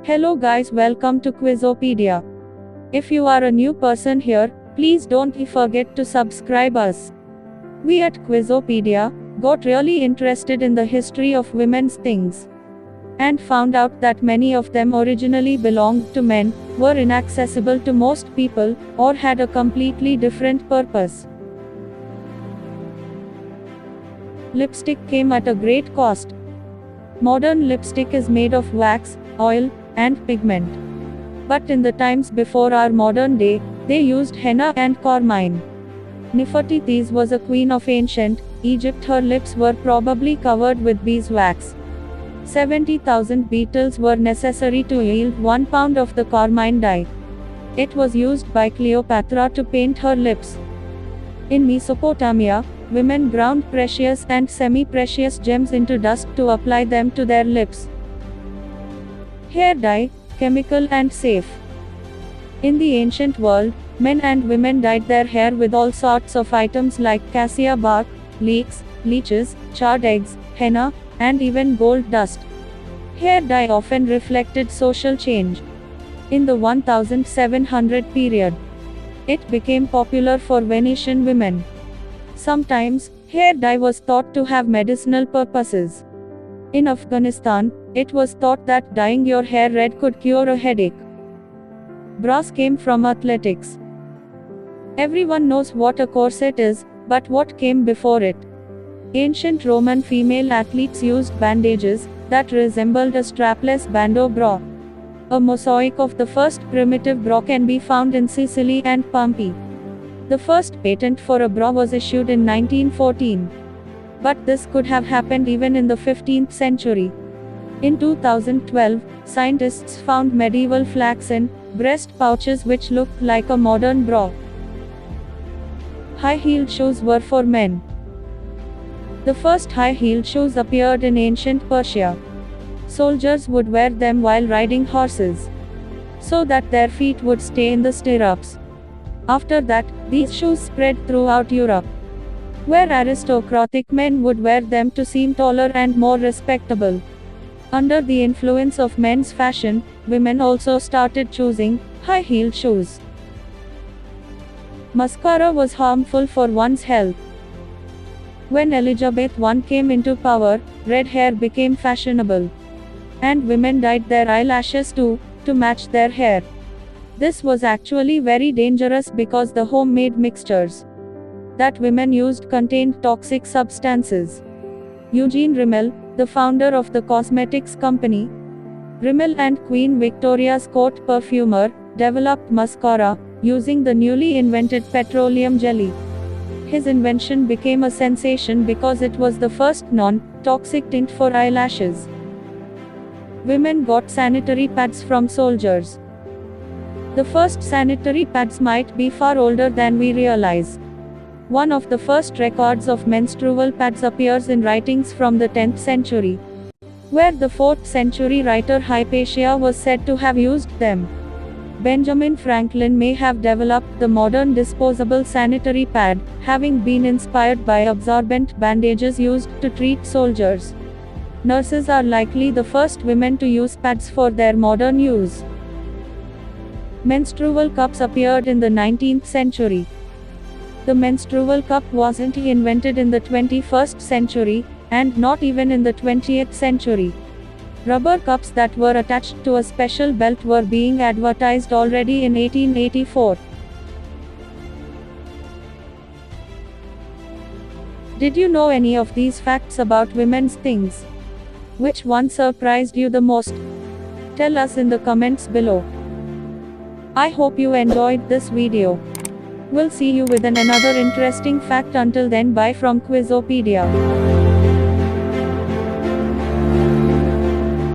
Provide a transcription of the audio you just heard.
Hello guys, welcome to Quizopedia. If you are a new person here, please don't forget to subscribe us. We at Quizopedia got really interested in the history of women's things and found out that many of them originally belonged to men, were inaccessible to most people, or had a completely different purpose. Lipstick came at a great cost. Modern lipstick is made of wax, oil, and pigment. But in the times before our modern day, they used henna and carmine. Nefertiti was a queen of ancient Egypt. Her lips were probably covered with beeswax. 70,000 beetles were necessary to yield 1 pound of the carmine dye. It was used by Cleopatra to paint her lips. In Mesopotamia, women ground precious and semi-precious gems into dust to apply them to their lips. Hair dye, chemical and safe. In the ancient world, men and women dyed their hair with all sorts of items like cassia bark, leeks, leeches, charred eggs, henna, and even gold dust. Hair dye often reflected social change. In the 1700 period, it became popular for Venetian women. Sometimes, hair dye was thought to have medicinal purposes. In Afghanistan, it was thought that dyeing your hair red could cure a headache. Bras came from athletics. Everyone knows what a corset is, but what came before it? Ancient Roman female athletes used bandages that resembled a strapless bandeau bra. A mosaic of the first primitive bra can be found in Sicily and Pompeii. The first patent for a bra was issued in 1914. But this could have happened even in the 15th century. In 2012, scientists found medieval flaxen breast pouches which looked like a modern bra. High-heeled shoes were for men. The first high-heeled shoes appeared in ancient Persia. Soldiers would wear them while riding horses, so that their feet would stay in the stirrups. After that, these shoes spread throughout Europe, where aristocratic men would wear them to seem taller and more respectable. Under the influence of men's fashion, women also started choosing high-heeled shoes. Mascara was harmful for one's health. When Elizabeth I came into power, red hair became fashionable. And women dyed their eyelashes too, to match their hair. This was actually very dangerous because the homemade mixtures that women used contained toxic substances. Eugene Rimmel, the founder of the cosmetics company Rimmel and Queen Victoria's court perfumer, developed mascara using the newly invented petroleum jelly. His invention became a sensation because it was the first non-toxic tint for eyelashes. Women got sanitary pads from soldiers. The first sanitary pads might be far older than we realize. One of the first records of menstrual pads appears in writings from the 10th century, where the 4th century writer Hypatia was said to have used them. Benjamin Franklin may have developed the modern disposable sanitary pad, having been inspired by absorbent bandages used to treat soldiers. Nurses are likely the first women to use pads for their modern use. Menstrual cups appeared in the 19th century. The menstrual cup wasn't invented in the 21st century, and not even in the 20th century. Rubber cups that were attached to a special belt were being advertised already in 1884. Did you know any of these facts about women's things? Which one surprised you the most? Tell us in the comments below. I hope you enjoyed this video. We'll see you with another interesting fact. Until then, bye from Quizopedia.